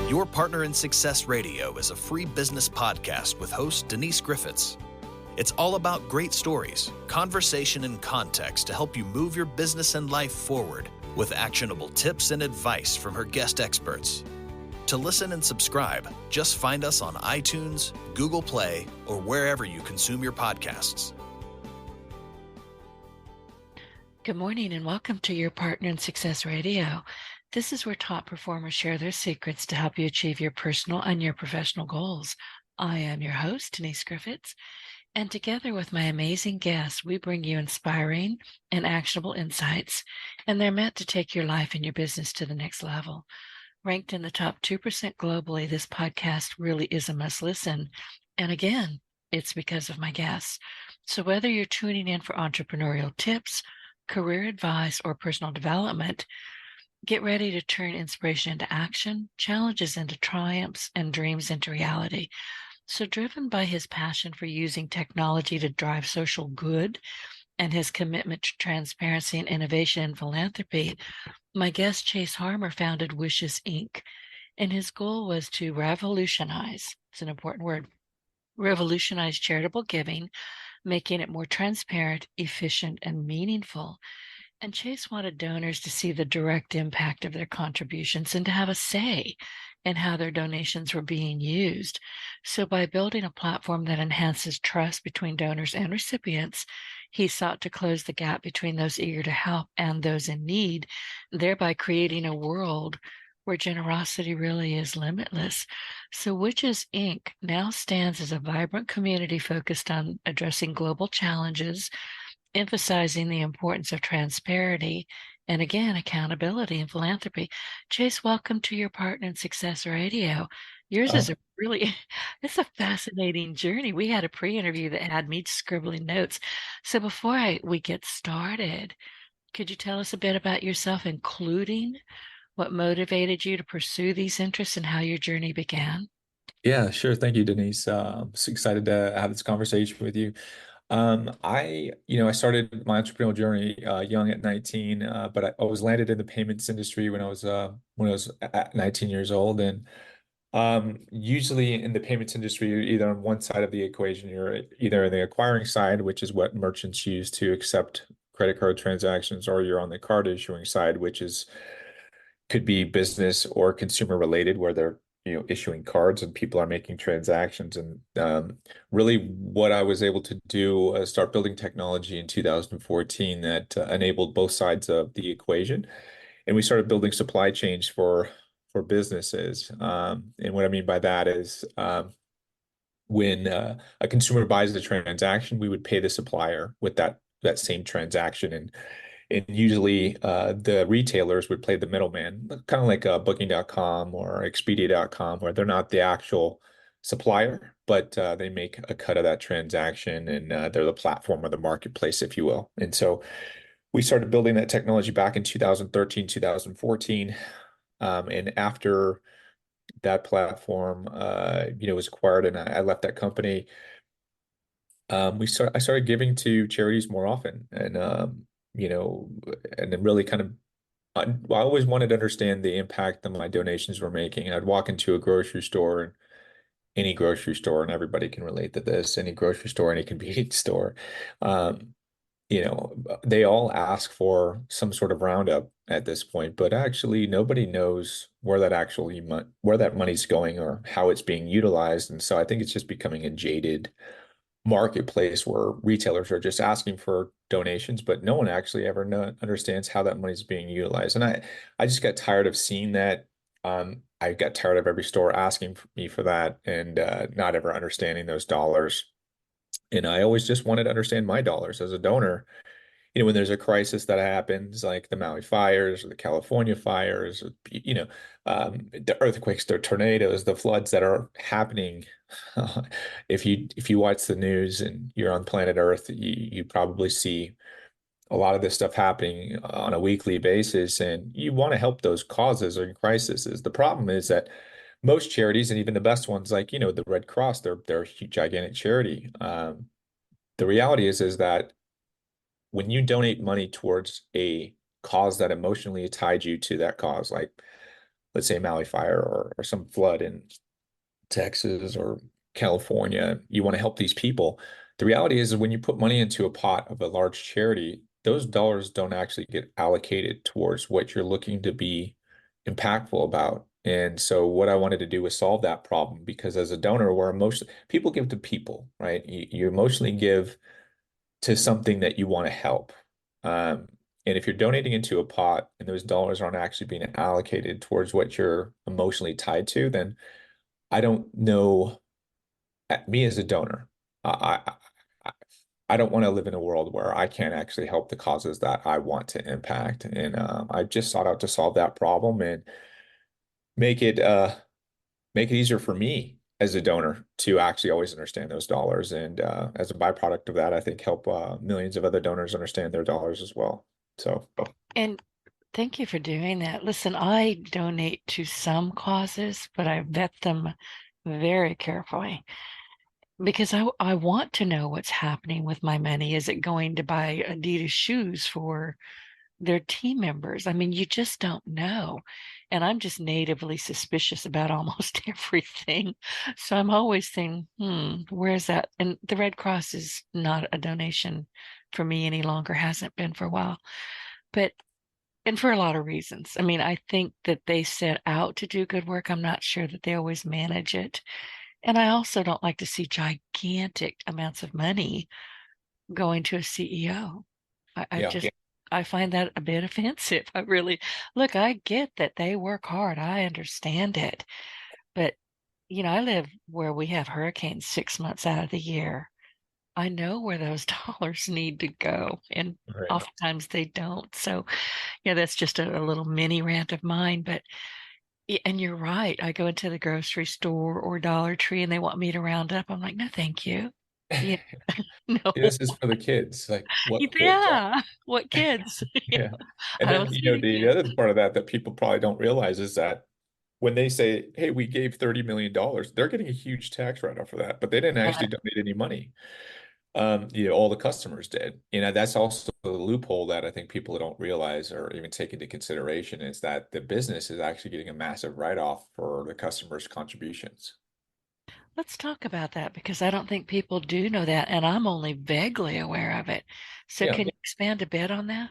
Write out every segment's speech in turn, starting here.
Your Partner in Success Radio is a free business podcast with host Denise Griffiths. It's all about great stories, conversation, and context to help you move your business and life forward with actionable tips and advice from her guest experts. To listen and subscribe, just find us on iTunes, Google Play, or wherever you consume your podcasts. Good morning and welcome to Your Partner in Success Radio. This is where top performers share their secrets to help you achieve your personal and your professional goals. I am your host, Denise Griffiths, and together with my amazing guests, we bring you inspiring and actionable insights, and they're meant to take your life and your business to the next level. Ranked in the top 2% globally, this podcast really is a must listen. And again, it's because of my guests. So whether you're tuning in for entrepreneurial tips, career advice, or personal development, get ready to turn inspiration into action, challenges into triumphs, and dreams into reality. So driven by his passion for using technology to drive social good and his commitment to transparency and innovation in philanthropy, my guest Chase Harmer founded Wishes Inc. And his goal was to revolutionize, it's an important word, revolutionize charitable giving, making it more transparent, efficient, and meaningful. And Chase wanted donors to see the direct impact of their contributions and to have a say in how their donations were being used. So by building a platform that enhances trust between donors and recipients, he sought to close the gap between those eager to help and those in need, thereby creating a world where generosity really is limitless. So Witches Inc. now stands as a vibrant community focused on addressing global challenges, emphasizing the importance of transparency and, again, accountability and philanthropy. Chase, welcome to Your Partner in Success Radio. Yours is a really, it's a fascinating journey. We had a pre-interview that had me scribbling notes. So before we get started, could you tell us a bit about yourself, including what motivated you to pursue these interests and how your journey began? Yeah, sure. Thank you, Denise. So excited to have this conversation with you. I started my entrepreneurial journey young at 19, but I was landed in the payments industry when I was at 19 years old. And usually in the payments industry, you're either on one side of the equation, you're either in the acquiring side, which is what merchants use to accept credit card transactions, or you're on the card issuing side, which is could be business or consumer related, where they're issuing cards and people are making transactions. And really, what I was able to do start building technology in 2014 that enabled both sides of the equation, and we started building supply chains for businesses. And what I mean by that is when a consumer buys the transaction, we would pay the supplier with that same transaction. And usually the retailers would play the middleman, kind of like Booking.com or Expedia.com, where they're not the actual supplier, but they make a cut of that transaction, and they're the platform or the marketplace, if you will. And so we started building that technology back in 2013, 2014. And after that platform, was acquired and I left that company, I started giving to charities more often, and you know, and then really kind of, I always wanted to understand the impact that my donations were making. I'd walk into a grocery store, and any grocery store, and everybody can relate to this, any grocery store, any convenience store, um, they all ask for some sort of roundup at this point, but actually nobody knows where that money's going or how it's being utilized. And so I think it's just becoming a jaded marketplace where retailers are just asking for donations, but no one actually ever understands how that money's being utilized. And I just got tired of seeing that. I got tired of every store asking me for that, and not ever understanding those dollars. And I always just wanted to understand my dollars as a donor. When there's a crisis that happens, like the Maui fires or the California fires, or, the earthquakes, the tornadoes, the floods that are happening. If you watch the news and you're on planet Earth, you probably see a lot of this stuff happening on a weekly basis, and you want to help those causes or crises. The problem is that most charities, and even the best ones, like the Red Cross, they're a gigantic charity. The reality is that when you donate money towards a cause that emotionally tied you to that cause, let's say Maui fire or some flood in Texas or California, you want to help these people. The reality is when you put money into a pot of a large charity, those dollars don't actually get allocated towards what you're looking to be impactful about. And so what I wanted to do was solve that problem because as a donor, we're emotional, people give to people, right? You emotionally give to something that you want to help. Um, and if you're donating into a pot and those dollars aren't actually being allocated towards what you're emotionally tied to, then I don't know, me as a donor, I, I don't want to live in a world where I can't actually help the causes that I want to impact. And I just sought out to solve that problem and make it make it easier for me as a donor to actually always understand those dollars. And as a byproduct of that, I think help millions of other donors understand their dollars as well. So, And thank you for doing that. Listen, I donate to some causes, but I vet them very carefully because I want to know what's happening with my money. Is it going to buy Adidas shoes for their team members? I mean, you just don't know. And I'm just natively suspicious about almost everything. So I'm always thinking, where's that? And the Red Cross is not a donation for me any longer, hasn't been for a while. But and for a lot of reasons. I mean, I think that they set out to do good work. I'm not sure that they always manage it. And I also don't like to see gigantic amounts of money going to a CEO. I yeah. just, I find that a bit offensive. I really, look, I get that they work hard. I understand it. But, I live where we have hurricanes 6 months out of the year. I know where those dollars need to go, and Right. oftentimes they don't. So, yeah, that's just a little mini rant of mine. But, and you're right. I go into the grocery store or Dollar Tree and they want me to round up. I'm like, no, thank you. Yeah, no. This is for the kids. Like, what kids? Yeah. What kids? Yeah. And I don't then, see any the kids. other part of that that people probably don't realize is that when they say, hey, we gave $30 million, they're getting a huge tax write-off for that, but they didn't Yeah. actually donate any money. All the customers did. That's also the loophole that I think people don't realize or even take into consideration is that the business is actually getting a massive write-off for the customers' contributions. Let's talk about that because I don't think people do know that, and I'm only vaguely aware of it. So Yeah. can you expand a bit on that?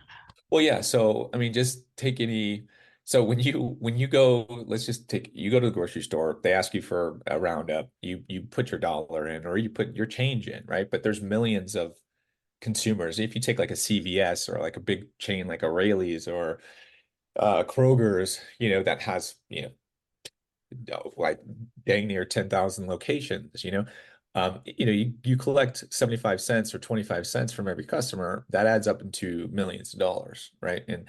Well, yeah. So, I mean, just take any. So when you go, let's just take you go to the grocery store. They ask you for a roundup. You put your dollar in, or you put your change in, right? But there's millions of consumers. If you take like a CVS or like a big chain like O'Reilly's or Kroger's, that has like dang near 10,000 locations, you collect 75 cents or 25 cents from every customer, that adds up into millions of dollars, right? And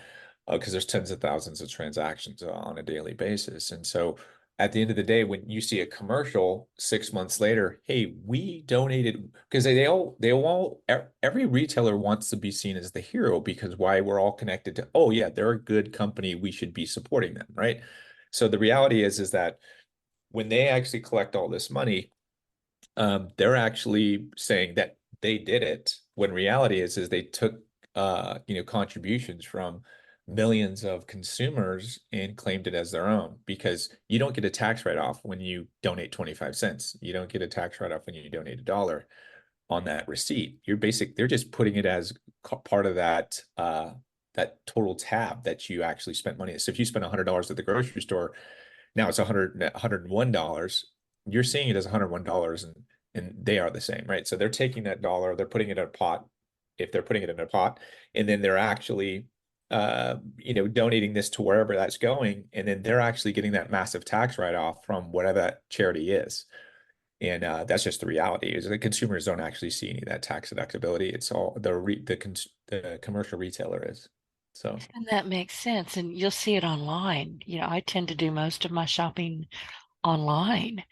because there's tens of thousands of transactions on a daily basis. And so at the end of the day, when you see a commercial 6 months later, hey, we donated because every retailer wants to be seen as the hero because why we're all connected to, oh yeah, they're a good company, we should be supporting them, right? So the reality is that when they actually collect all this money, they're actually saying that they did it. When reality is they took contributions from millions of consumers and claimed it as their own because you don't get a tax write-off when you donate 25 cents. You don't get a tax write-off when you donate $1 on that receipt. They're just putting it as part of that total tab that you actually spent money. So if you spend $100 at the grocery store, now it's $101. You're seeing it as $101 and they are the same, right? So they're taking that dollar, they're putting it in a pot, if they're putting it in a pot, and then they're actually donating this to wherever that's going, and then they're actually getting that massive tax write-off from whatever that charity is. And that's just the reality is the consumers don't actually see any of that tax deductibility. It's all the commercial retailer is. So And that makes sense. And you'll see it online. I tend to do most of my shopping online.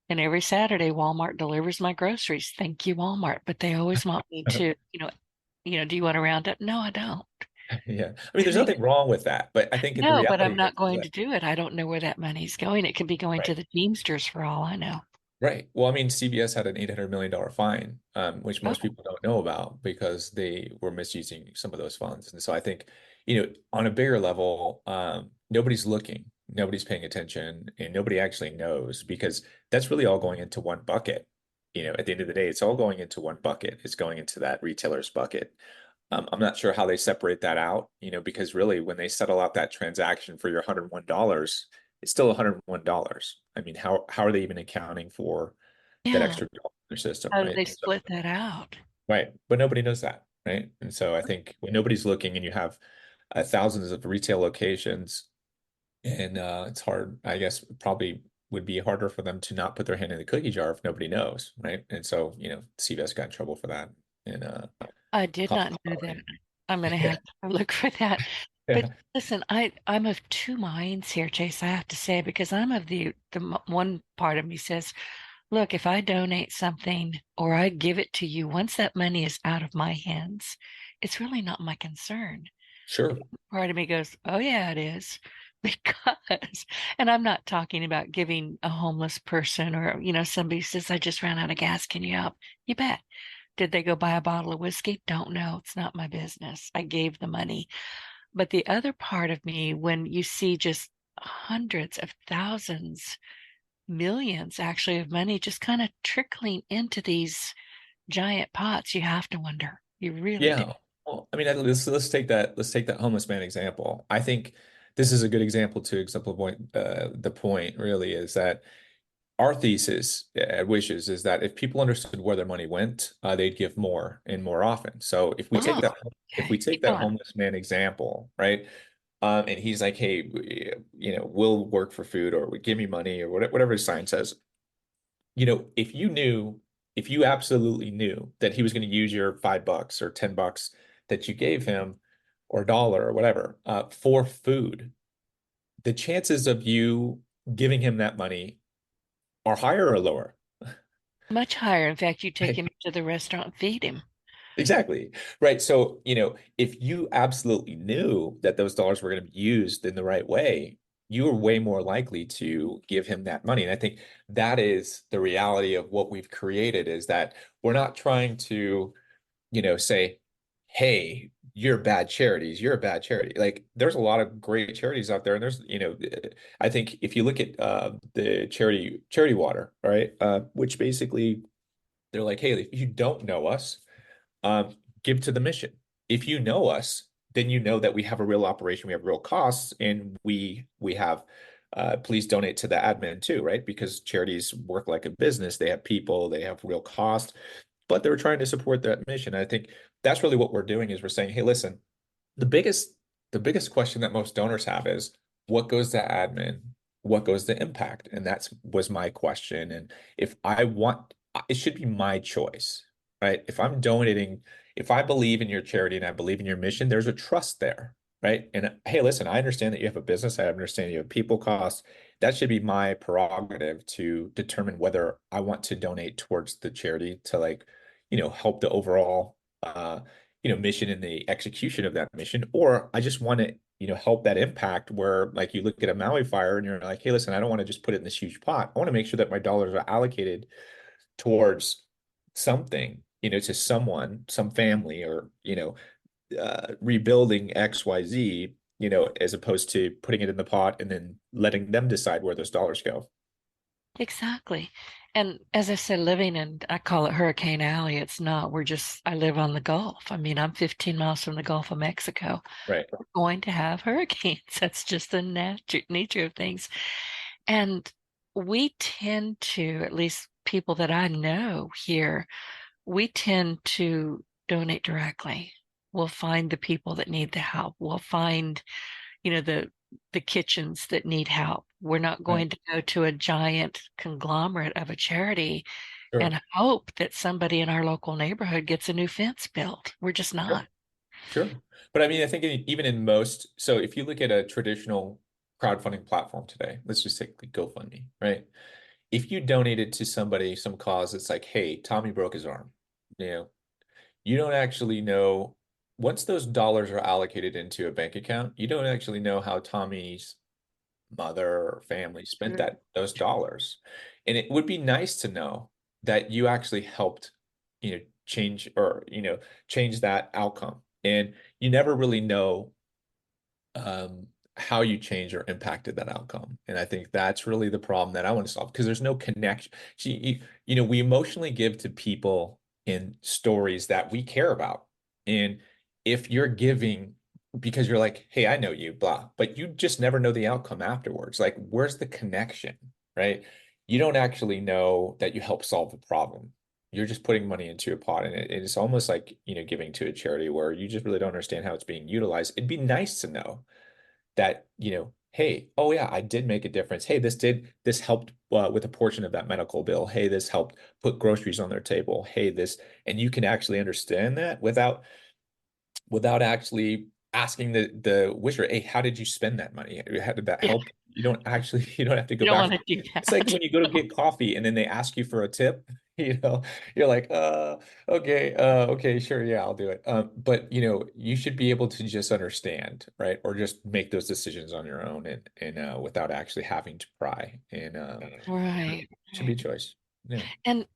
And every Saturday, Walmart delivers my groceries. Thank you, Walmart. But they always want me to, do you want to round up? No, I don't. yeah, I mean, there's nothing wrong with that, but I think the No, but I'm reality not is going that to do it. I don't know where that money's going. It could be going to right. the Teamsters for all I know. Right. Well, I mean, CBS had an $800 million fine, which most Oh, people don't know about because they were misusing some of those funds. And so I think, on a bigger level, nobody's looking. nobody's paying attention, and nobody actually knows because that's really all going into one bucket. At the end of the day, it's all going into one bucket. It's going into that retailer's bucket. I'm not sure how they separate that out, because really when they settle out that transaction for your $101, it's still $101. I mean, how are they even accounting for that Yeah. extra dollar in their system, How do right? they And so, split that out? right. But nobody knows that, right? And so I think when nobody's looking and you have thousands of retail locations, and it's hard, I guess, probably would be harder for them to not put their hand in the cookie jar if nobody knows, right? And so, CVS got in trouble for that. And I did not know that. Costco. I'm going to Yeah. have to look for that. But Yeah. listen, I'm of two minds here, Chase, I have to say, because I'm of one part of me says, look, if I donate something or I give it to you, once that money is out of my hands, it's really not my concern. Sure. Part of me goes, oh, yeah, it is. Because, and I'm not talking about giving a homeless person or, somebody says, I just ran out of gas. Can you help? You bet. Did they go buy a bottle of whiskey? Don't know. It's not my business. I gave the money. But the other part of me, when you see just hundreds of thousands, millions actually of money just kind of trickling into these giant pots, you have to wonder. You really do. Yeah. Well, I mean, let's take that homeless man example. I think this is a good example to exemplify the point really is that our thesis at Wishes is that if people understood where their money went, they'd give more and more often. So Oh, if we okay. take Keep that going. homeless man example, right? And he's like, hey, we'll work for food or give me money or whatever his sign says. If you absolutely knew that he was going to use your $5 or $10 that you gave him or a dollar or whatever for food, the chances of you giving him that money are higher or lower? Much higher. In fact, you take Right. him to the restaurant and feed him. Exactly. Right. So, if you absolutely knew that those dollars were going to be used in the right way, you are way more likely to give him that money. And I think that is the reality of what we've created is that we're not trying to, say, hey, you're bad charities, you're a bad charity. Like there's a lot of great charities out there. And there's, I think if you look at the charity water, right? Which basically they're like, hey, if you don't know us, give to the mission. If you know us, then you know that we have a real operation, we have real costs, and we have please donate to the admin too, right? Because charities work like a business. They have people, they have real costs, but they're trying to support that mission. I think that's really what we're doing is we're saying, hey, listen, the biggest the biggest question that most donors have is what goes to admin, what goes to impact? And that's was my question. And if I want, it should be my choice, right? If I'm donating, if I believe in your charity and I believe in your mission, there's a trust there, right? And hey, listen, I understand that you have a business. I understand you have people costs. That should be my prerogative to determine whether I want to donate towards the charity to like, help the overall mission and the execution of that mission, or I just want to, help that impact where like you look at a Maui fire and you're like, hey, listen, I don't want to just put it in this huge pot. I want to make sure that my dollars are allocated towards something, to someone, some family, or, rebuilding XYZ, as opposed to putting it in the pot and then letting them decide where those dollars go. Exactly. And as I said, living in, I call it Hurricane Alley. It's not, I live on the Gulf. I mean, I'm 15 miles from the Gulf of Mexico. Right. We're going to have hurricanes. That's just the nature of things. And we tend to, at least people that I know here, we tend to donate directly. We'll find the people that need the help. We'll find, the kitchens that need help. We're not Right. going to go to a giant conglomerate of a charity Sure. and hope that somebody in our local neighborhood gets a new fence built. We're just Sure. not. Sure. But I mean, I think even in most, so if you look at a traditional crowdfunding platform today, let's just take like GoFundMe, right? If you donated to somebody, some cause, it's like, hey, Tommy broke his arm. You know, you don't actually know once those dollars are allocated into a bank account, you don't actually know how Tommy's mother or family spent True. those dollars. And it would be nice to know that you actually helped, change or, change that outcome. And you never really know how you changed or impacted that outcome. And I think that's really the problem that I want to solve because there's no connection. See, we emotionally give to people in stories that we care about. And if you're giving because you're like, hey, I know you, blah, but you just never know the outcome afterwards. Like, where's the connection, right? You don't actually know that you help solve the problem. You're just putting money into a pot, and it's almost like, giving to a charity where you just really don't understand how it's being utilized. It'd be nice to know that, hey, oh yeah, I did make a difference. Hey, this helped with a portion of that medical bill. Hey, this helped put groceries on their table. Hey, and you can actually understand that without actually asking the wisher, hey, how did you spend that money? How did that Yeah, help? You don't have to go you don't back. want to do It's like that. when you go to get coffee and then they ask you for a tip, you're like, okay, sure, yeah, I'll do it. But you should be able to just understand, right? Or just make those decisions on your own and without actually having to pry. And it Right. should be a Right. choice. Yeah. And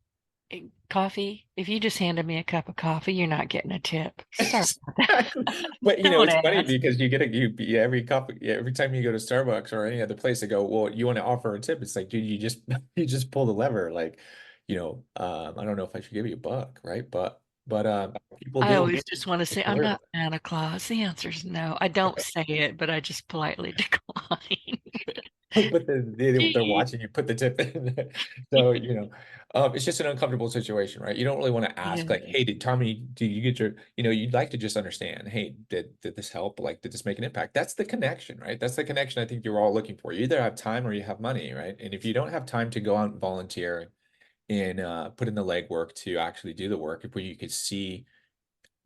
coffee, if you just handed me a cup of coffee, you're not getting a tip. Sorry about that. Exactly. But Don't it's funny ask. because every time you go to Starbucks or any other place, they go, well, you want to offer a tip? It's like, dude, you just you just pull the lever. Like, I don't know if I should give you a buck, right? But people I do. always just want to say, People I'm worry not about Santa Claus. The answer is no. I don't say it, but I just politely decline. it. But they're Gee. watching you put the tip in. So, it's just an uncomfortable situation, right? You don't really want to ask like, Yeah. hey, did Tommy, do you get you'd like to just understand, hey, did this help? Like, did this make an impact? That's the connection, right? That's the connection I think you're all looking for. You either have time or you have money, right? And if you don't have time to go out and volunteer and put in the legwork to actually do the work, if you could see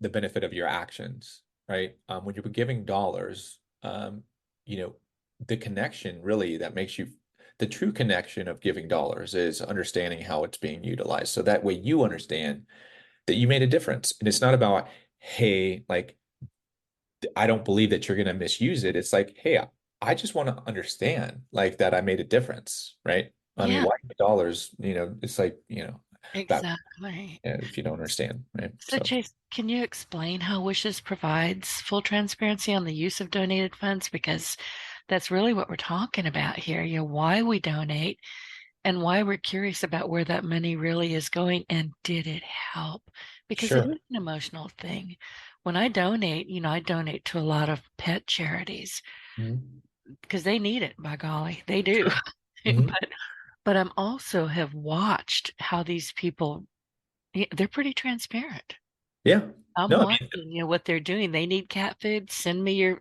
the benefit of your actions, right? When you're giving dollars, you know, the connection really that makes you the true connection of giving dollars is understanding how it's being utilized. So that way you understand that you made a difference. And it's not about, hey, like, I don't believe that you're going to misuse it. It's like, hey, I just want to understand like that I made a difference, right? I mean, Yeah, why dollars, it's like, that exactly. if you don't understand, right? So, So Chase, can you explain how Wishes provides full transparency on the use of donated funds? Because that's really what we're talking about here. Why we donate and why we're curious about where that money really is going and did it help? Because it is sure. an emotional thing. When I donate, I donate to a lot of pet charities Mhm. because they need it, by golly, they do. Sure. Hmm. But I'm also have watched how these people, they're pretty transparent. Yeah. I'm No, I mean, watching, what they're doing. They need cat food. Send me a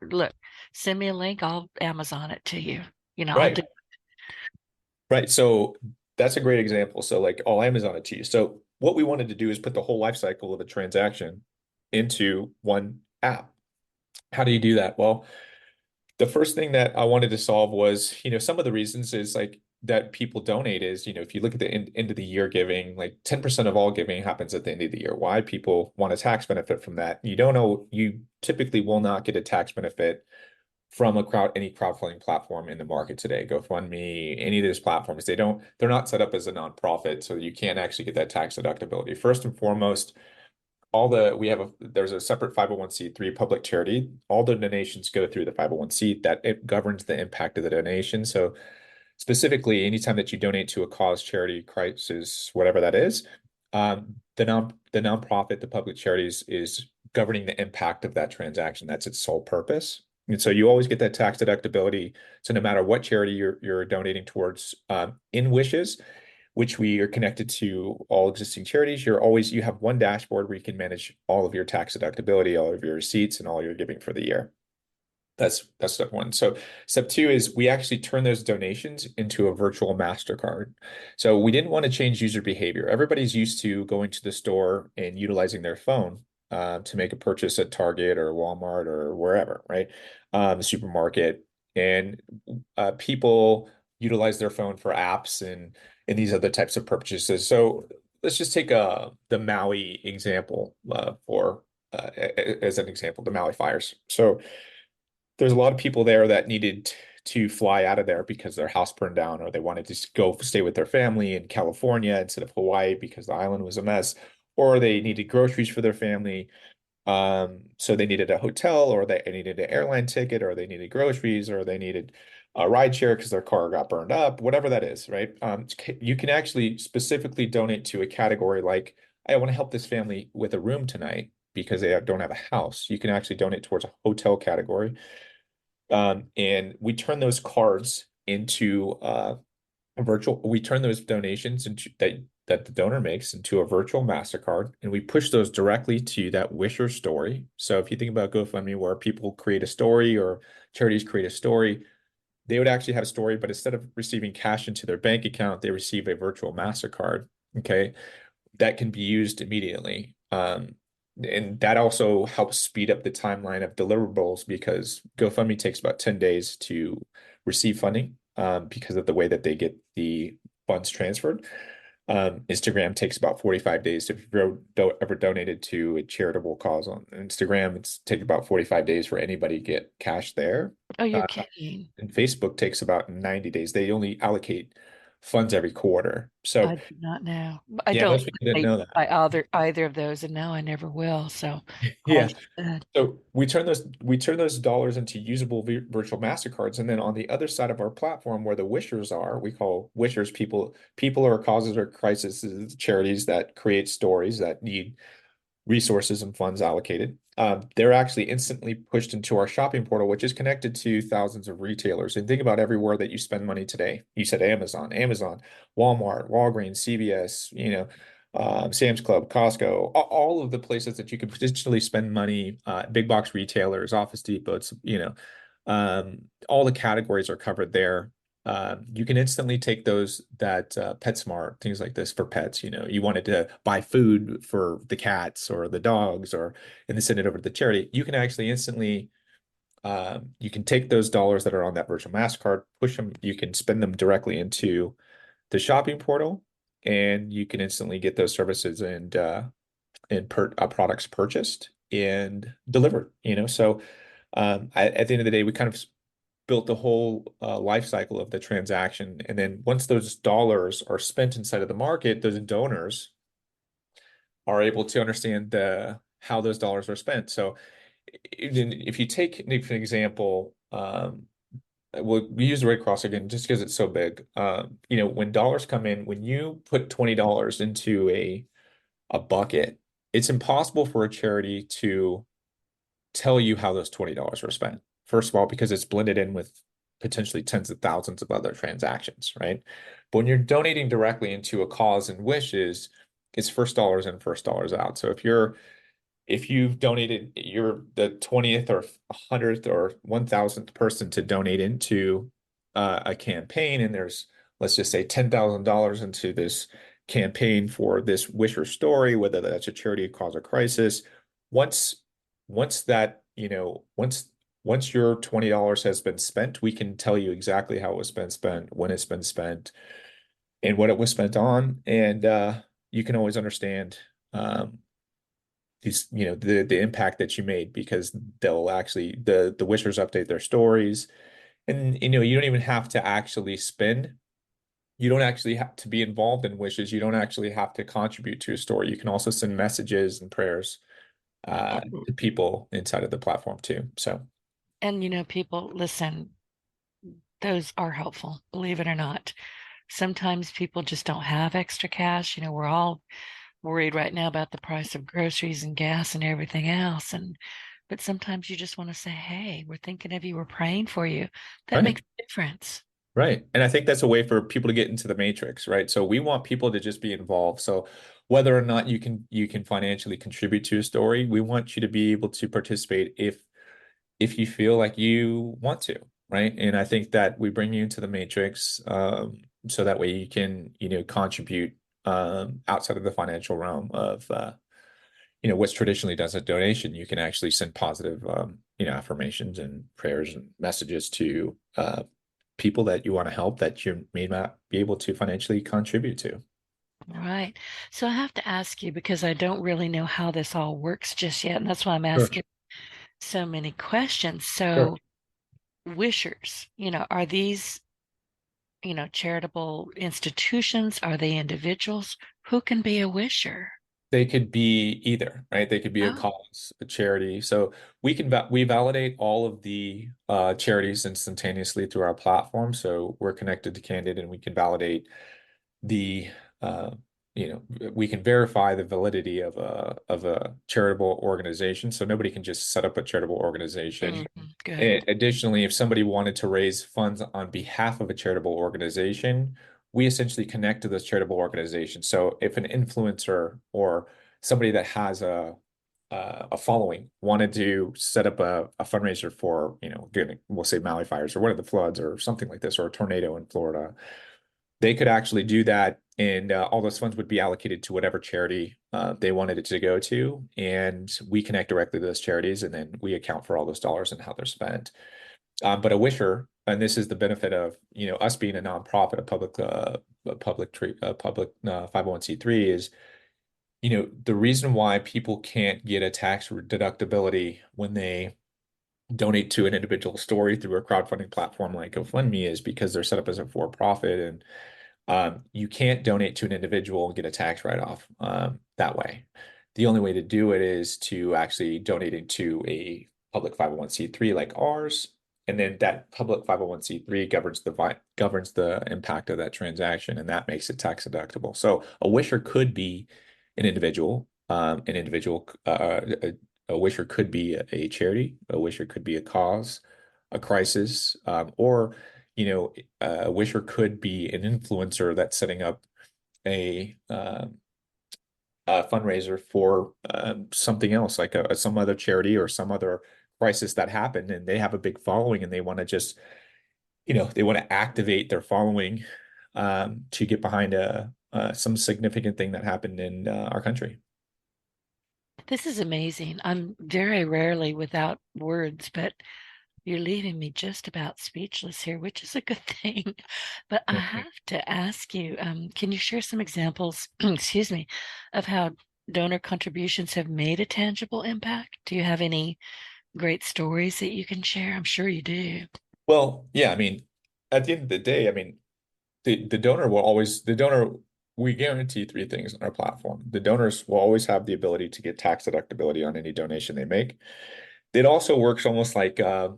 link. I'll Amazon it to you. I'll right. do. Right. So that's a great example. So like all Amazon it to you. So what we wanted to do is put the whole life cycle of a transaction into one app. How do you do that? Well, the first thing that I wanted to solve was, some of the reasons is like that people donate is, if you look at the end of the year giving, like 10% of all giving happens at the end of the year. Why people want a tax benefit from that? You don't know, you typically will not get a tax benefit from any crowdfunding platform in the market today. GoFundMe, any of those platforms, they're not set up as a nonprofit, so you can't actually get that tax deductibility. First and foremost, there's a separate 501(c)(3) public charity. All the donations go through the 501(c) that it governs the impact of the donation. So specifically, anytime that you donate to a cause, charity, crisis, whatever that is, the nonprofit, the public charities is governing the impact of that transaction. That's its sole purpose. And so you always get that tax deductibility. So no matter what charity you're donating towards, in Wishes, which we are connected to all existing charities, you have one dashboard where you can manage all of your tax deductibility, all of your receipts, and all your giving for the year. That's step one. So step two is we actually turn those donations into a virtual MasterCard. So we didn't want to change user behavior. Everybody's used to going to the store and utilizing their phone to make a purchase at Target or Walmart or wherever, right? The supermarket. And people utilize their phone for apps and these other types of purchases. So let's just take the Maui example as an example, the Maui fires. So there's a lot of people there that needed to fly out of there because their house burned down, or they wanted to go stay with their family in California instead of Hawaii because the island was a mess, or they needed groceries for their family. So they needed a hotel, or they needed an airline ticket, or they needed groceries, or they needed a ride share because their car got burned up, whatever that is, right? You can actually specifically donate to a category like, I want to help this family with a room tonight because they don't have a house. You can actually donate towards a hotel category. And we turn those cards into we turn those donations into that the donor makes into a virtual MasterCard, and we push those directly to that wisher story. So if you think about GoFundMe, where people create a story or charities create a story, they would actually have a story, but instead of receiving cash into their bank account, they receive a virtual MasterCard. Okay, that can be used immediately. And that also helps speed up the timeline of deliverables because GoFundMe takes about 10 days to receive funding because of the way that they get the funds transferred. Instagram takes about 45 days. If you've ever donated to a charitable cause on Instagram, it's take about 45 days for anybody to get cash there. Oh, you're Uh, kidding. and Facebook takes about 90 days. They only allocate funds every quarter. I So did not know. I yeah, don't most people didn't pay know that. by either of those, and now I never will. So Yeah. glad you said. So we turn those dollars into usable virtual Mastercards, and then on the other side of our platform, where the wishers are, we call wishers people or causes or crises, charities that create stories that need resources and funds allocated. They're actually instantly pushed into our shopping portal, which is connected to thousands of retailers. And think about everywhere that you spend money today. You said Amazon, Walmart, Walgreens, CVS, Sam's Club, Costco, all of the places that you could potentially spend money, big box retailers, Office Depots, all the categories are covered there. You can instantly take those that PetSmart, things like this for pets. You wanted to buy food for the cats or the dogs, and then send it over to the charity. You can actually instantly, you can take those dollars that are on that virtual MasterCard, push them, you can spend them directly into the shopping portal, and you can instantly get those services and products purchased and delivered. So at the end of the day, we kind of built the whole life cycle of the transaction. And then once those dollars are spent inside of the market, those donors are able to understand how those dollars are spent. So if you take an example, we use the Red Cross again just because it's so big. When dollars come in, when you put $20 into a bucket, it's impossible for a charity to tell you how those $20 were spent. First of all, because it's blended in with potentially tens of thousands of other transactions, right? But when you're donating directly into a cause and wishes, it's first dollars in, first dollars out. So if you've donated, you're the 20th or 100th or 1000th person to donate into a campaign, and there's, let's just say, $10,000 into this campaign for this wish or story, whether that's a charity, a cause, or crisis. Once once that, once your $20 has been spent, we can tell you exactly how it was been spent, when it's been spent, and what it was spent on. And you can always understand the impact that you made, because they'll actually the wishers update their stories. And you don't even have to actually spend. You don't actually have to be involved in wishes. You don't actually have to contribute to a story. You can also send messages and prayers to people inside of the platform too. So And people, listen, those are helpful, believe it or not. Sometimes people just don't have extra cash. We're all worried right now about the price of groceries and gas and everything else. But sometimes you just want to say, hey, we're thinking of you, we're praying for you. That right. makes a difference. Right. And I think that's a way for people to get into the matrix, right? So we want people to just be involved. So whether or not you can financially contribute to a story, we want you to be able to participate if you feel like you want to, right? And I think that we bring you into the matrix, so that way you can, contribute outside of the financial realm of what's traditionally done as a donation. You can actually send positive affirmations and prayers and messages to people that you want to help, that you may not be able to financially contribute to. All right. So I have to ask you because I don't really know how this all works just yet. And that's why I'm Sure. asking so many questions. Sure. So wishers, are these, charitable institutions? Are they individuals? Who can be a wisher? They could be either, right? They could be a Oh, cause, a charity. So we validate all of the charities instantaneously through our platform. So we're connected to Candid, and we can validate the uh, we can verify the validity of a charitable organization. So nobody can just set up a charitable organization. good. Additionally, if somebody wanted to raise funds on behalf of a charitable organization, we essentially connect to those charitable organizations. So if an influencer or somebody that has a following wanted to set up a fundraiser for, we'll say Maui fires or one of the floods or something like this, or a tornado in Florida, they could actually do that, and all those funds would be allocated to whatever charity they wanted it to go to. And we connect directly to those charities, and then we account for all those dollars and how they're spent. But a wisher, and this is the benefit of us being a nonprofit, a public 501(c)(3), is the reason why people can't get a tax deductibility when they donate to an individual story through a crowdfunding platform like GoFundMe is because they're set up as a for-profit, and you can't donate to an individual and get a tax write-off that way. The only way to do it is to actually donate it to a public 501(c)(3) like ours, and then that public 501(c)(3) governs the impact of that transaction, and that makes it tax deductible. So a wisher could be an individual, a wisher could be a charity, a wisher could be a cause, a crisis, or a wisher could be an influencer that's setting up a fundraiser for something else, like some other charity or some other crisis that happened, and they have a big following, and they want to just, they want to activate their following to get behind some significant thing that happened in our country. This is amazing. I'm very rarely without words, but you're leaving me just about speechless here, which is a good thing. But I have to ask you, can you share some examples, excuse me, of how donor contributions have made a tangible impact? Do you have any great stories that you can share? I'm sure you do. Well, yeah, I mean, at the end of the day, I mean, the donor, we guarantee three things on our platform. The donors will always have the ability to get tax deductibility on any donation they make. It also works almost like a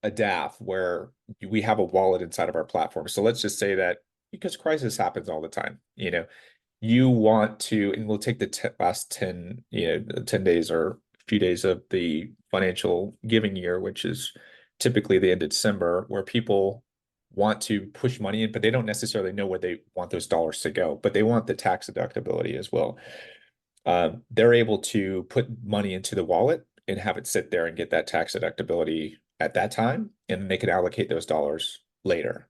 DAF, where we have a wallet inside of our platform. So let's just say that, because crisis happens all the time, you want to, and we'll take the last 10 days or a few days of the financial giving year, which is typically the end of December, where people want to push money in, but they don't necessarily know where they want those dollars to go, but they want the tax deductibility as well. They're able to put money into the wallet and have it sit there and get that tax deductibility at that time, and they can allocate those dollars later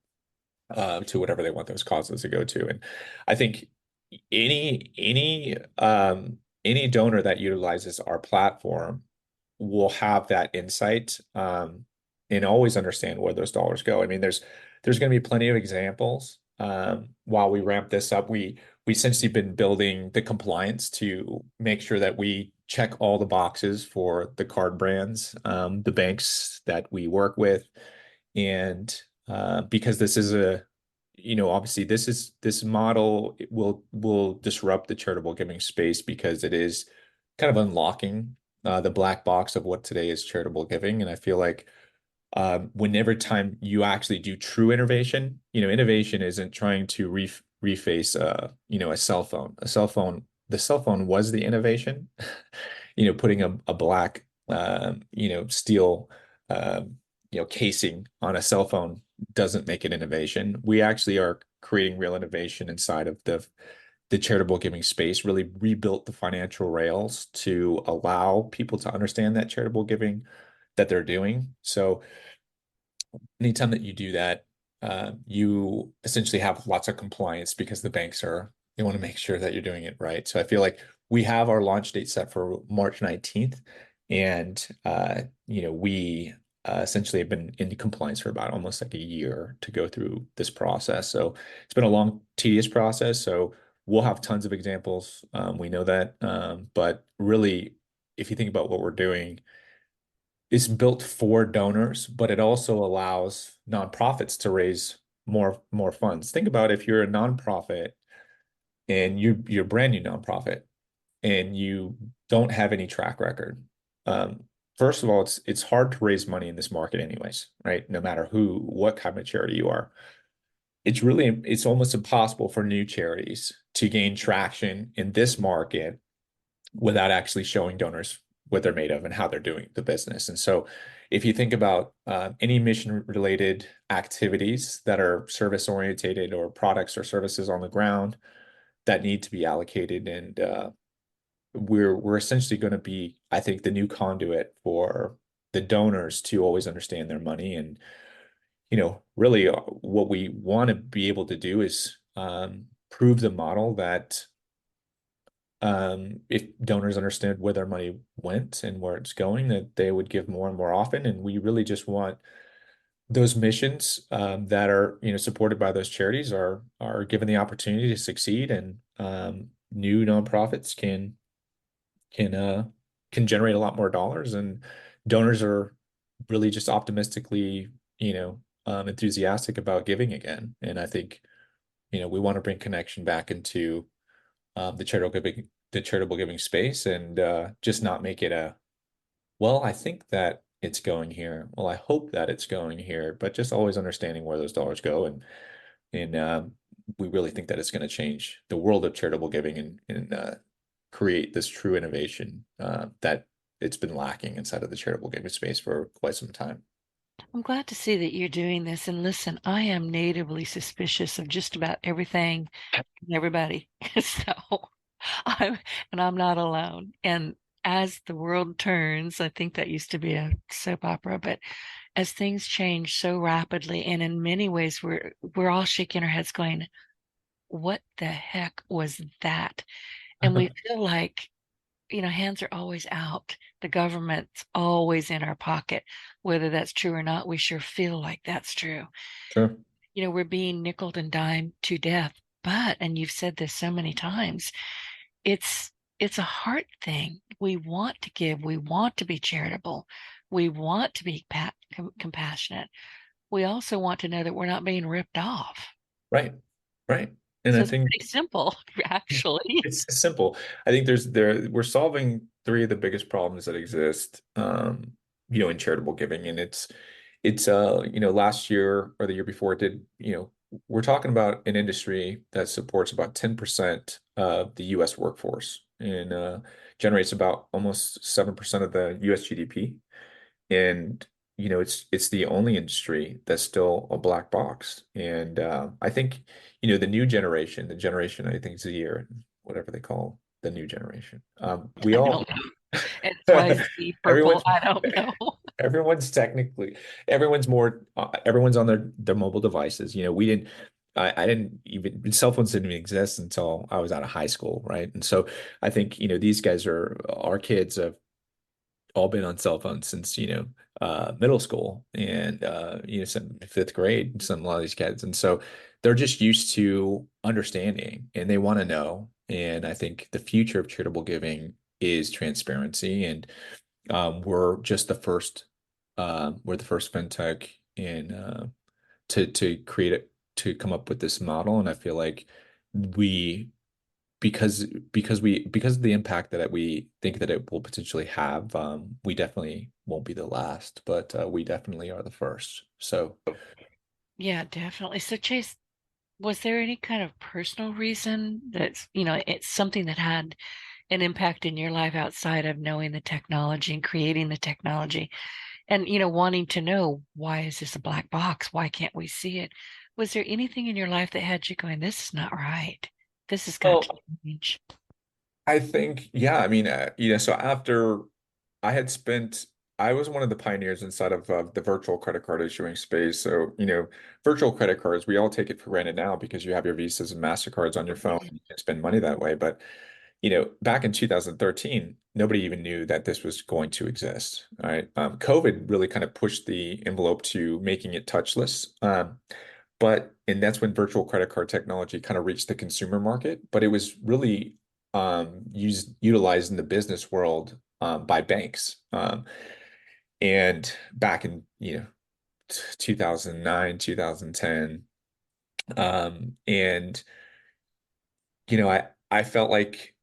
to whatever they want those causes to go to. And I think any donor that utilizes our platform will have that insight, and always understand where those dollars go. I mean, there's going to be plenty of examples. While we ramp this up, we essentially been building the compliance to make sure that we check all the boxes for the card brands, the banks that we work with, and because this is obviously this model will disrupt the charitable giving space, because it is kind of unlocking the black box of what today is charitable giving. And I feel like whenever time you actually do true innovation, innovation isn't trying to reface a cell phone. The cell phone was the innovation. Putting a black steel casing on a cell phone doesn't make it innovation. We actually are creating real innovation inside of the charitable giving space, really rebuilt the financial rails to allow people to understand that charitable giving that they're doing. So anytime that you do that, you essentially have lots of compliance, because the banks they want to make sure that you're doing it right. So I feel like we have our launch date set for March 19th, and we essentially have been in compliance for about almost like a year to go through this process. So it's been a long, tedious process. So we'll have tons of examples. We know that, but really, if you think about what we're doing, it's built for donors, but it also allows nonprofits to raise more funds. Think about if you're a nonprofit and you're a brand new nonprofit. and you don't have any track record, um, first of all, it's hard to raise money in this market anyways, right? No matter what kind of charity you are. It's almost impossible for new charities to gain traction in this market without actually showing donors what they're made of and how they're doing the business. And so if you think about any mission related activities that are service orientated or products or services on the ground that need to be allocated, and we're essentially going to be, I think, the new conduit for the donors to always understand their money. And really what we want to be able to do is prove the model that if donors understood where their money went and where it's going, that they would give more and more often. And we really just want those missions that are, supported by those charities are given the opportunity to succeed, and new nonprofits can uh, can generate a lot more dollars, and donors are really just optimistically, enthusiastic about giving again. And I think, we want to bring connection back into the charitable giving space, and just not make it well, I think that it's going here. Well, I hope that it's going here, but just always understanding where those dollars go, and we really think that it's going to change the world of charitable giving, and create this true innovation that it's been lacking inside of the charitable giving space for quite some time. I'm glad to see that you're doing this. And listen, I am natively suspicious of just about everything and everybody. So I'm, and I'm not alone. And as the world turns, I think that used to be a soap opera, but as things change so rapidly, and in many ways, we're all shaking our heads going, what the heck was that? And we feel like, hands are always out. The government's always in our pocket. Whether that's true or not, we sure feel like that's true. Sure. We're being nickeled and dimed to death. But, and you've said this so many times, it's it's a heart thing. We want to give. We want to be charitable. We want to be compassionate. We also want to know that we're not being ripped off. Right. Right. And So I it's think pretty simple, actually. it's simple. I think we're solving three of the biggest problems that exist, in charitable giving. And last year or the year before it did, we're talking about an industry that supports about 10% of the US workforce, and generates about almost 7% of the US GDP. And it's the only industry that's still a black box. And I think the new generation, the generation, I think, Z, or whatever they call the new generation, we I all don't know. It's why Z purple. everyone's I don't know. everyone's on their mobile devices. We didn't I didn't even cell phones didn't even exist until I was out of high school, right? And so I think these guys are our kids have all been on cell phones since middle school, and some fifth grade, a lot of these kids. And so they're just used to understanding, and they want to know. And I think the future of charitable giving is transparency. And we're the first fintech in to create it, to come up with this model. And I feel like we because of the impact that we think that it will potentially have, we definitely won't be the last, but we definitely are the first. So Yeah, definitely. So Chase, was there any kind of personal reason that's, it's something that had an impact in your life outside of knowing the technology and creating the technology and, wanting to know, why is this a black box? Why can't we see it? Was there anything in your life that had you going, this is not right? This has got to well, change. I think, yeah, I mean, so after I had spent, I was one of the pioneers inside of the virtual credit card issuing space. So, virtual credit cards, we all take it for granted now because you have your Visas and MasterCards on your phone and you can spend money that way. But, back in 2013, nobody even knew that this was going to exist. All right. COVID really kind of pushed the envelope to making it touchless. And that's when virtual credit card technology kind of reached the consumer market, but it was really utilized in the business world by banks. And back in 2009, 2010, and I felt like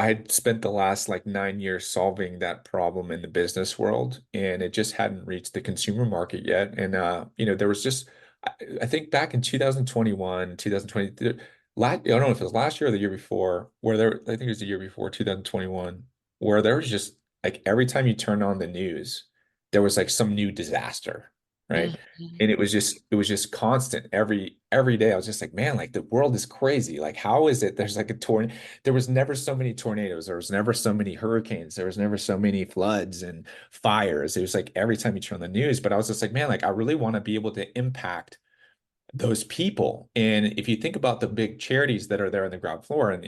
I had spent the last like 9 years solving that problem in the business world, and it just hadn't reached the consumer market yet. And there was just I think back in 2021, 2020, I don't know if it was last year or the year before, I think it was the year before 2021, where there was just like every time you turned on the news, there was like some new disaster, right? Mhm. And it was just constant every day. I was just like, man, like the world is crazy. Like, how is it there's like a tornado? There was never so many tornadoes. There was never so many hurricanes. There was never so many floods and fires. It was like every time you turn on the news. But I was just like, man, like I really want to be able to impact those people. And if you think about the big charities that are there on the ground floor, and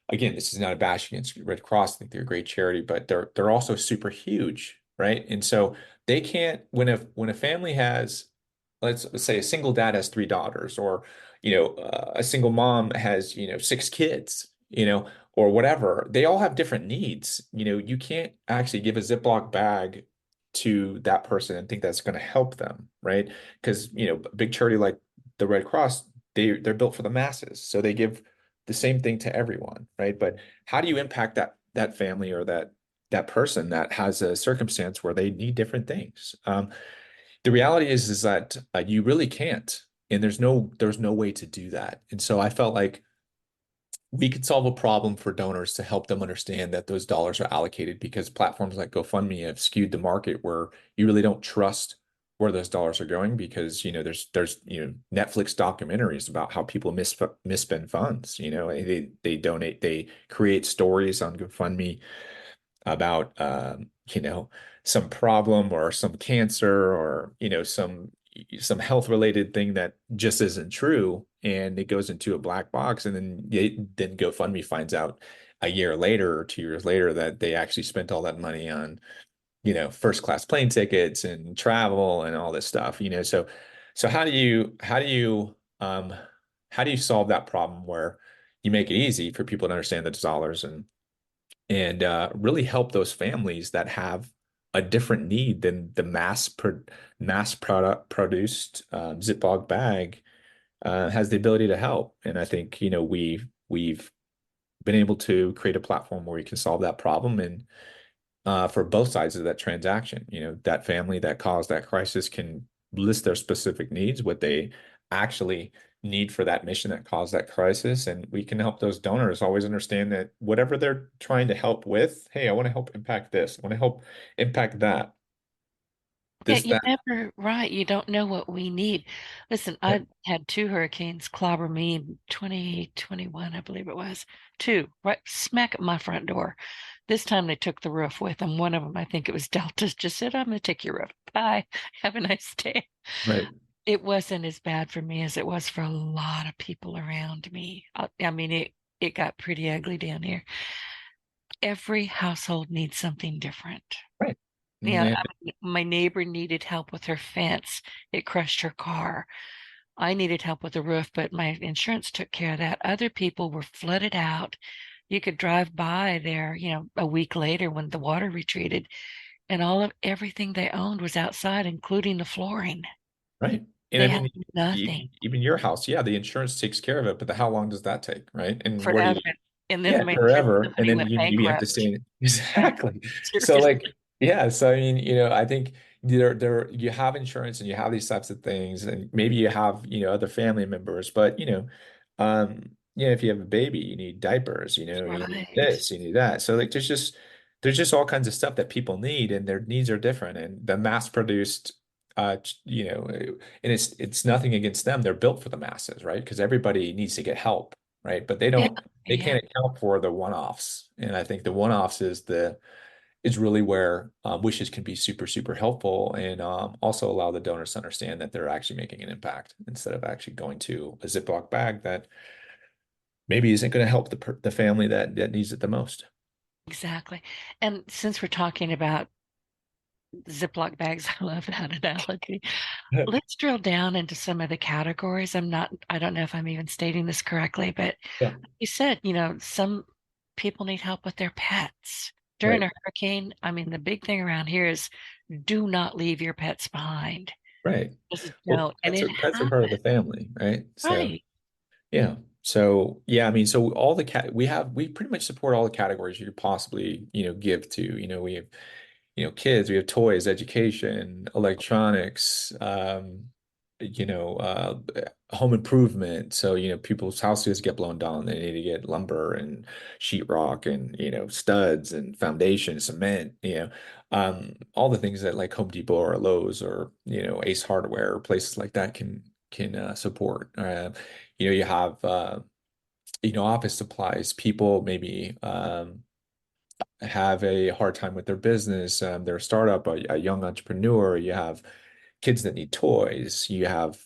again, this is not a bash against Red Cross. I think they're a great charity, but they're also super huge, right? And so they can't when a family has, let's say a single dad has three daughters, or a single mom has six kids, or whatever. They all have different needs. You can't actually give a Ziploc bag to that person and think that's going to help them, right? Because a big charity like the Red Cross, they're built for the masses, so they give the same thing to everyone, right? But how do you impact that family, or that person that has a circumstance where they need different things? The reality is that you really can't, and there's no way to do that. And so I felt like we could solve a problem for donors to help them understand that those dollars are allocated, because platforms like GoFundMe have skewed the market where you really don't trust where those dollars are going, because there's Netflix documentaries about how people misspend funds. They donate, they create stories on GoFundMe about some problem or some cancer, or some health related thing that just isn't true, and it goes into a black box, and then GoFundMe finds out a year later or 2 years later that they actually spent all that money on first class plane tickets and travel and all this stuff. So how do you solve that problem where you make it easy for people to understand the dollars, and really help those families that have a different need than the mass product produced Ziploc bag has the ability to help. And I think we've been able to create a platform where we can solve that problem, and for both sides of that transaction. That family that caused that crisis can list their specific needs, what they actually need for that mission that caused that crisis. And we can help those donors always understand that whatever they're trying to help with, hey, I want to help impact this. I want to help impact that. Yeah, This, you that, never, right. You don't know what we need. Listen, right, I had two hurricanes clobber me in 2021, I believe it was. Two, right smack at my front door. This time they took the roof with them. One of them, I think it was Delta's, just said, I'm going to take your roof. Bye. Have a nice day. right, It wasn't as bad for me as it was for a lot of people around me. I mean, it got pretty ugly down here. Every household needs something different. right. Yeah, And, I mean, my neighbor needed help with her fence. It crushed her car. I needed help with the roof, but my insurance took care of that. Other people were flooded out. You could drive by there, a week later when the water retreated, and all of everything they owned was outside, including the flooring. right. And They I had mean, nothing even your house, yeah, the insurance takes care of it, but how long does that take, right? And where do forever. you And then Yeah, my insurance forever. And company then went you have to bankrupt. stay in Yeah, exactly. So like, seriously. yeah, so I mean, I think there you have insurance and you have these types of things, and maybe you have, other family members, but if you have a baby, you need diapers, you need Right. this, you need that. So like there's just all kinds of stuff that people need, and their needs are different, and the mass produced and it's nothing against them. They're built for the masses, right? Because everybody needs to get help, right? But Yeah, they yeah, can't account for the one-offs. And I think the one-offs is really where wishes can be super, super helpful, and also allow the donors to understand that they're actually making an impact, instead of actually going to a Ziploc bag that maybe isn't going to help the family that needs it the most. exactly. And since we're talking about Ziploc bags, I love that analogy. Let's drill down into some of the categories. I don't know if I'm even stating this correctly, but Yeah, you said, some people need help with their pets. During right, a hurricane, I mean, the big thing around here is do not leave your pets behind. right. Just Well, don't. And pets it are part of happened. the family, right? So Right. yeah. So yeah, I mean, so all the we pretty much support all the categories you could possibly, give to. We have, kids, we have toys, education, electronics, home improvement. So, people's houses get blown down. They need to get lumber and sheetrock and, studs and foundation, cement, all the things that like Home Depot or Lowe's or, Ace Hardware or places like that can support. You have office supplies. People maybe have a hard time with their business. They're a startup, a young entrepreneur. You have kids that need toys. You have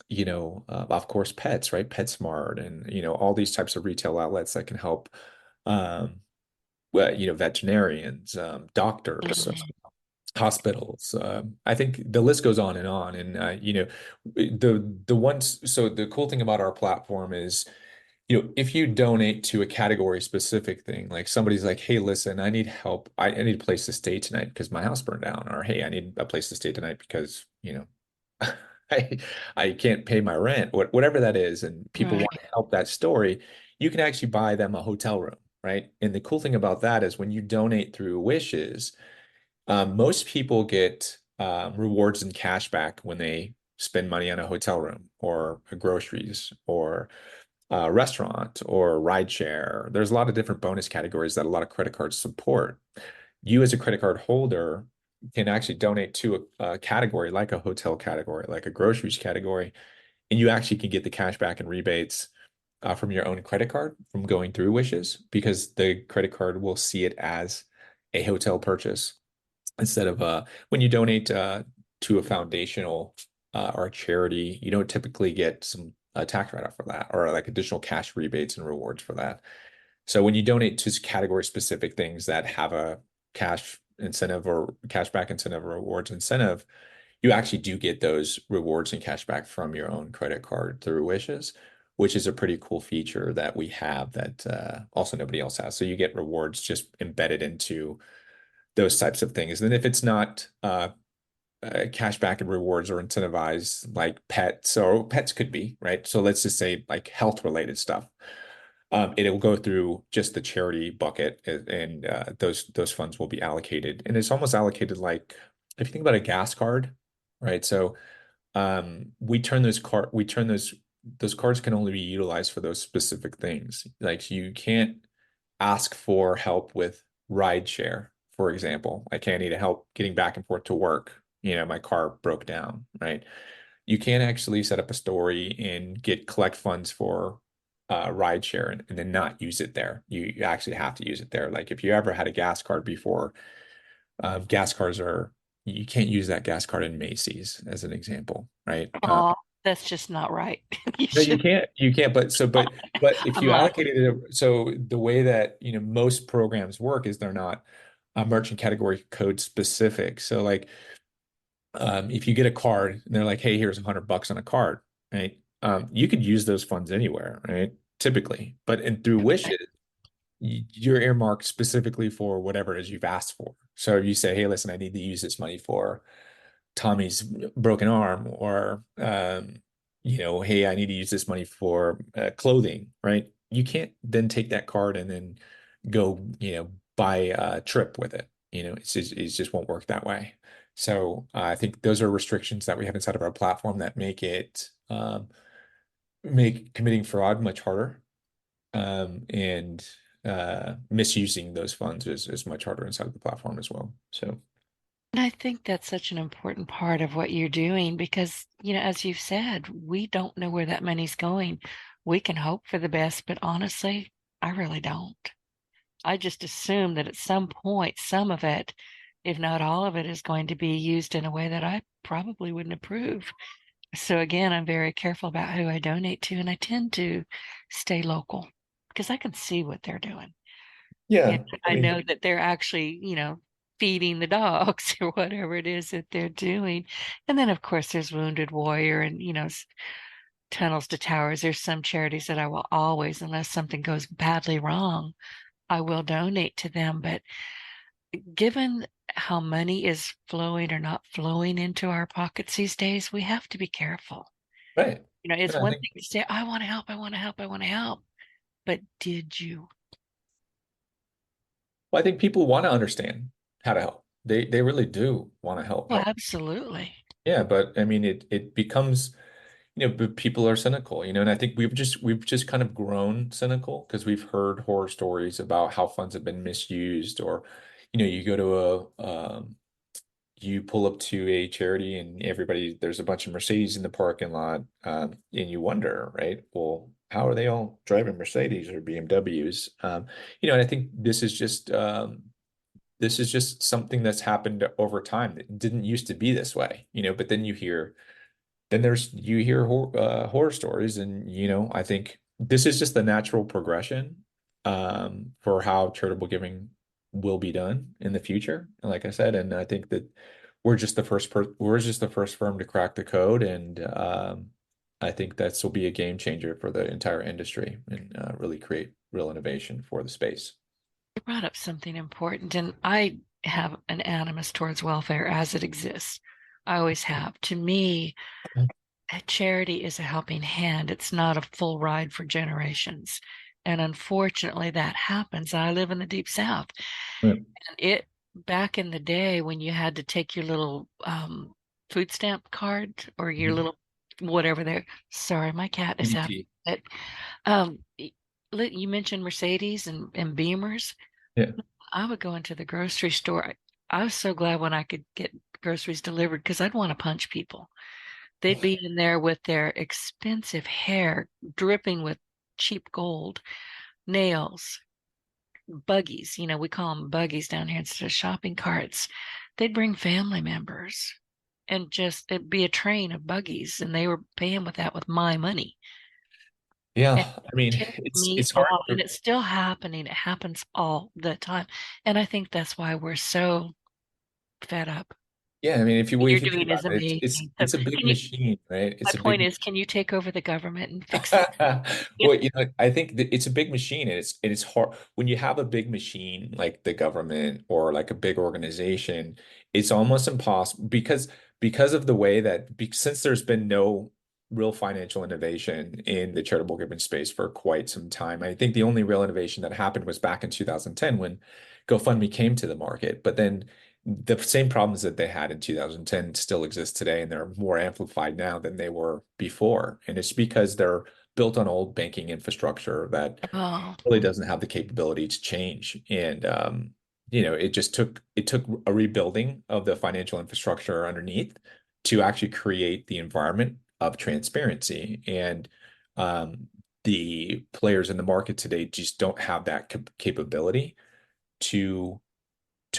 of course, pets, right? PetSmart and all these types of retail outlets that can help um, well, veterinarians, doctors, Mhm. hospitals. I think the list goes on and on. And the ones. So the cool thing about our platform is, if you donate to a category specific thing, like somebody's like, hey, listen, I need help. I need a place to stay tonight because my house burned down, or hey, I need a place to stay tonight because, I I can't pay my rent, whatever that is, and people want Right. to help that story, you can actually buy them a hotel room, right? And the cool thing about that is when you donate through Wishes, most people get rewards and cash back when they spend money on a hotel room or groceries or a restaurant or ride share. There's a lot of different bonus categories that a lot of credit cards support. You as a credit card holder can actually donate to a category like a hotel category, like a groceries category, and you actually can get the cash back and rebates from your own credit card from going through Wishes because the credit card will see it as a hotel purchase instead of when you donate to a foundational or a charity, you don't typically get some tax write-off for that or like additional cash rebates and rewards for that. So when you donate to category specific things that have a cash incentive or cash back incentive or rewards incentive, you actually do get those rewards and cash back from your own credit card through Wishes, which is a pretty cool feature that we have that also nobody else has. So you get rewards just embedded into those types of things. And if it's not cash back and rewards or incentivized like pets, or pets could be, right? So let's just say like health related stuff. It will go through just the charity bucket, and those funds will be allocated. And it's almost allocated like if you think about a gas card, right? So we turn those cards can only be utilized for those specific things. Like you can't ask for help with ride share, for example. Like, hey, I need help getting back and forth to work. My car broke down, right? You can't actually set up a story and collect funds for ride share and then not use it there. You actually have to use it there. Like if you ever had a gas card before, gas cards are you can't use that gas card in Macy's as an example, right? Oh, that's just not right. You No, you should. can't. You can't. But if I'm you laughing. allocated it, so the way that most programs work is they're not merchant category code specific. So like if you get a card and they're like, hey, here's $100 on a card, right? You could use those funds anywhere, right? Typically, but through Wishes, you're earmarked specifically for whatever it is you've asked for. So if you say, hey, listen, I need to use this money for Tommy's broken arm, or hey, I need to use this money for clothing, right? You can't then take that card and then go, buy a trip with it. It just won't work that way. So I think those are restrictions that we have inside of our platform that make committing fraud much harder, and misusing those funds is much harder inside of the platform as well. So And I think that's such an important part of what you're doing because, as you've said, we don't know where that money's going. We can hope for the best, but honestly, I really don't. I just assume that at some point, some of it, if not all of it, is going to be used in a way that I probably wouldn't approve. So again, I'm very careful about who I donate to, and I tend to stay local because I can see what they're doing. yeah, I I know mean, that they're actually, feeding the dogs or whatever it is that they're doing. And then, of course, there's Wounded Warrior and, Tunnels to Towers. There's some charities that I will always, unless something goes badly wrong, I will donate to them. But given how money is flowing or not flowing into our pockets these days, we have to be careful. right. It's I one think, thing to say, I want to help, I want to help, I want to help. But did you? well, I think people want to understand how to help. They really do want to help. Well, absolutely. Yeah, but I mean, it becomes, but people are cynical, and I think we've just kind of grown cynical because we've heard horror stories about how funds have been misused, or you go to you pull up to a charity and there's a bunch of Mercedes in the parking lot, and you wonder, right? Well, how are they all driving Mercedes or BMWs? And I think this is just something that's happened over time. It didn't used to be this way, but then you hear horror stories, and I think this is just the natural progression for how charitable giving will be done in the future. And like I said, and I think that we're just the first firm to crack the code, and I think that will be a game changer for the entire industry and really create real innovation for the space. You brought up something important, and I have an animus towards welfare as it exists. I always have. To me, a charity is a helping hand. It's not a full ride for generations. And unfortunately, that happens. I live in the deep South. Right. And back in the day when you had to take your little food stamp card or your Mhm. little whatever there. Sorry, my cat is having EBT. it. Um, you mentioned Mercedes and Beamers. Yeah. I would go into the grocery store. I was so glad when I could get groceries delivered because I'd want to punch people. They'd be in there with their expensive hair dripping with cheap gold, nails, buggies. We call them buggies down here instead of shopping carts. They'd bring family members and just it'd be a train of buggies, and they were paying with that with my money. And Yeah. I it mean, ticked it's me it's hard off, and to, it's still happening. It happens all the time. And I think that's why we're so fed up. yeah, I mean, if you What well, you're if you think doing about is it, it's amazing. So it's a big can you machine, right? my It's a point big is, can you take over the government and fix this? Yeah. Well, I think that it's a big machine, and it's hard when you have a big machine like the government or like a big organization. It's almost impossible because of the way that since there's been no real financial innovation in the charitable giving space for quite some time. I think the only real innovation that happened was back in 2010 when GoFundMe came to the market. But then the same problems that they had in 2010 still exist today, and they're more amplified now than they were before. And it's because they're built on old banking infrastructure that Oh, really doesn't have the capability to change. And it took a rebuilding of the financial infrastructure underneath to actually create the environment of transparency. And um, the players in the market today just don't have that capability to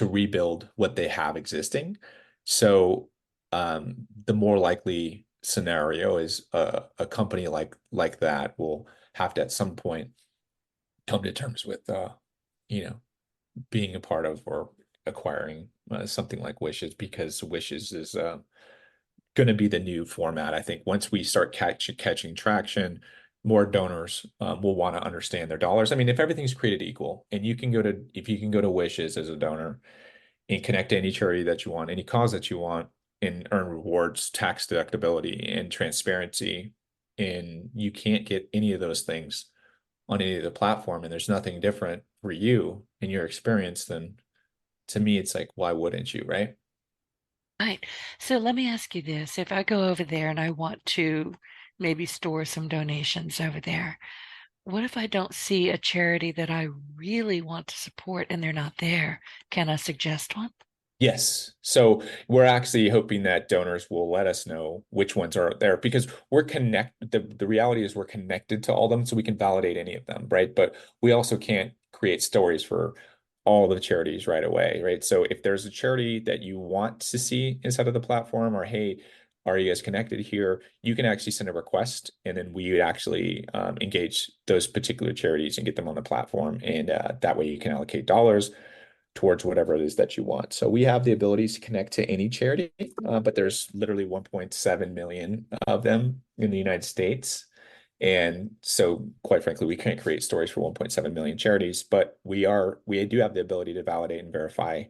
rebuild what they have existing. So the more likely scenario is a company like that will have to at some point come to terms with you know being a part of or acquiring something like Wishes, because Wishes is going to be the new format. I think once we start catching traction, more donors will want to understand their dollars. I mean, if everything's created equal, and if you can go to Wishes as a donor and connect to any charity that you want, any cause that you want, and earn rewards, tax deductibility, and transparency. And you can't get any of those things on any of the platform, and there's nothing different for you in your experience, then to me, it's like, why wouldn't you, right? right. So let me ask you this. If I go over there and I want to maybe store some donations over there, what if I don't see a charity that I really want to support and they're not there? Can I suggest one? Yes. So we're actually hoping that donors will let us know which ones are there, because the reality is we're connected to all of them, so we can validate any of them, right? But we also can't create stories for all the charities right away, right? So if there's a charity that you want to see inside of the platform, or hey, are you guys connected here? You can actually send a request, and then we would actually engage those particular charities and get them on the platform. And that way you can allocate dollars towards whatever it is that you want. So we have the abilities to connect to any charity, but there's literally 1.7 million of them in the United States. And so, quite frankly, we can't create stories for 1.7 million charities, but we do have the ability to validate and verify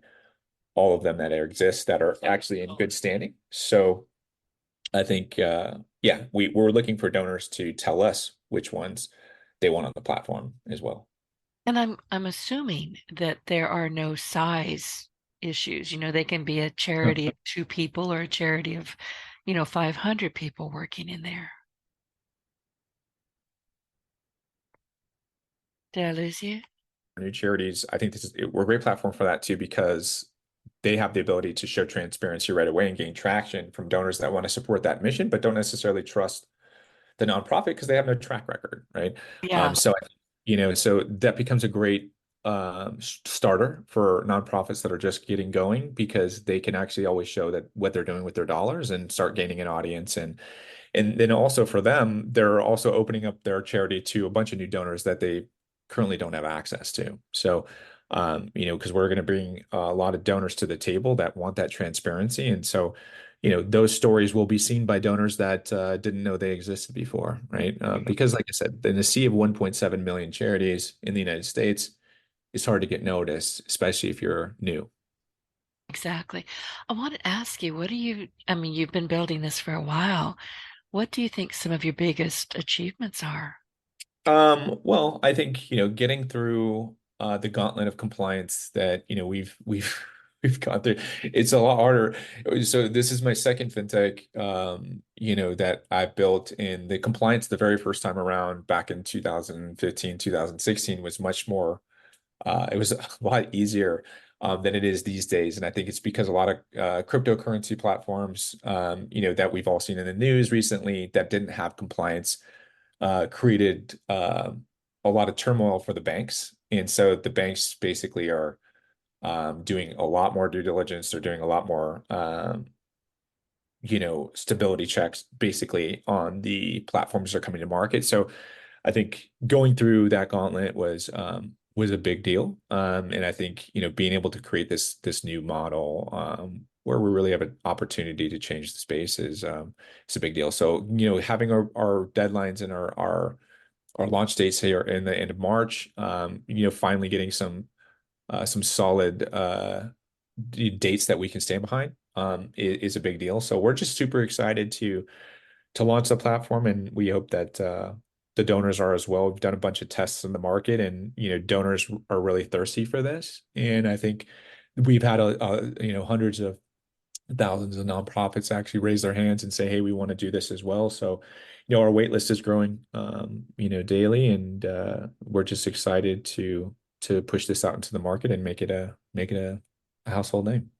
all of them that exist that are actually in good standing. So I think Yeah, we're looking for donors to tell us which ones they want on the platform as well. And I'm assuming that there are no size issues. They can be a charity of two people or a charity of, 500 people working in there. Did I lose you? New charities, I think we're a great platform for that too, because they have the ability to show transparency right away and gain traction from donors that want to support that mission, but don't necessarily trust the nonprofit because they have no track record, right? Yeah, So so that becomes a great starter for nonprofits that are just getting going because they can actually always show that what they're doing with their dollars and start gaining an audience. And then also for them, they're also opening up their charity to a bunch of new donors that they currently don't have access to. So, because we're going to bring a lot of donors to the table that want that transparency. And so, those stories will be seen by donors that didn't know they existed before, right? Because, like I said, in a sea of 1.7 million charities in the United States, it's hard to get noticed, especially if you're new. exactly. I want to ask you, I mean, you've been building this for a while. What do you think some of your biggest achievements are? Well, I think, getting through the gauntlet of compliance that, we've we've gone through, it's a lot harder. So this is my second fintech that I built, and the compliance the very first time around back in 2015, 2016 was much more it was a lot easier than it is these days. And I think it's because a lot of cryptocurrency platforms, that we've all seen in the news recently that didn't have compliance created a lot of turmoil for the banks. And so the banks basically are doing a lot more due diligence. They're doing a lot more, stability checks basically on the platforms that are coming to market. So I think going through that gauntlet was a big deal. And I think, being able to create this new model where we really have an opportunity to change the space is a big deal. So, having our deadlines and our launch dates here in the end of March, finally getting some solid dates that we can stand behind is a big deal. So we're just super excited to launch the platform, and we hope that the donors are as well. We've done a bunch of tests in the market, and donors are really thirsty for this. And I think we've had hundreds of thousands of nonprofits actually raise their hands and say, "Hey, we want to do this as well." So, our wait list is growing, daily, and we're just excited to push this out into the market and make it a household name.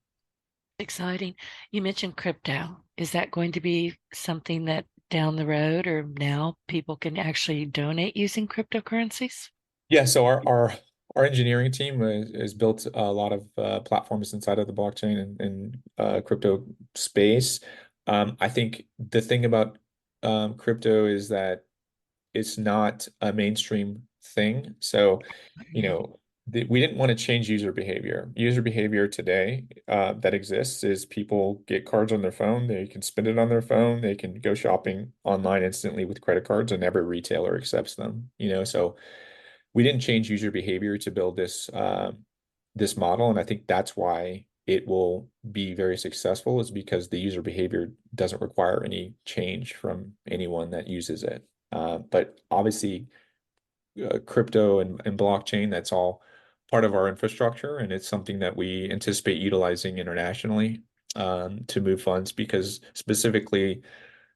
Exciting. You mentioned crypto. Is that going to be something that down the road or now people can actually donate using cryptocurrencies? Yeah, so our engineering team has built a lot of platforms inside of the blockchain and crypto space. I think the thing about crypto is that it's not a mainstream thing. So, we didn't want to change user behavior. User behavior today that exists is people get cards on their phone. They can spend it on their phone. They can go shopping online instantly with credit cards, and every retailer accepts them. So we didn't change user behavior to build this model, and I think that's why it will be very successful is because the user behavior doesn't require any change from anyone that uses it. But obviously, crypto and blockchain, that's all part of our infrastructure, and it's something that we anticipate utilizing internationally to move funds because specifically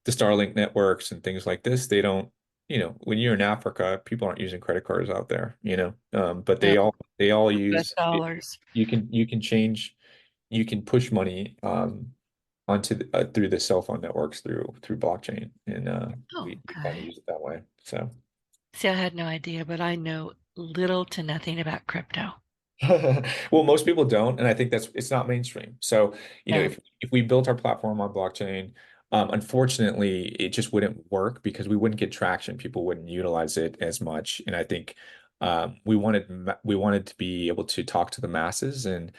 the Starlink networks and things like this, they don't, when you're in Africa, people aren't using credit cards out there, but No, they all US use it. dollars. You can push money onto through the cell phone networks through blockchain, and Oh, we kind of okay. use it that way. So. See, I had no idea, but I know little to nothing about crypto. Well, most people don't, and I think it's not mainstream. So, No. if we built our platform on blockchain, unfortunately, it just wouldn't work because we wouldn't get traction. People wouldn't utilize it as much, and I think we wanted to be able to talk to the masses, and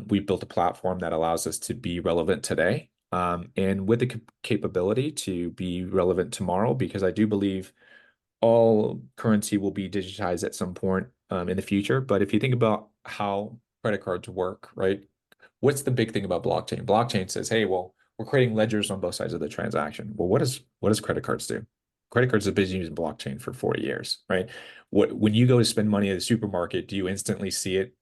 we built a platform that allows us to be relevant today, and with the capability to be relevant tomorrow, because I do believe all currency will be digitized at some point in the future. But if you think about how credit cards work, right? What's the big thing about blockchain? Blockchain says, hey, well, we're creating ledgers on both sides of the transaction. Well, what does credit cards do? Credit cards have been using blockchain for 40 years, right? When you go to spend money at the supermarket, do you instantly see it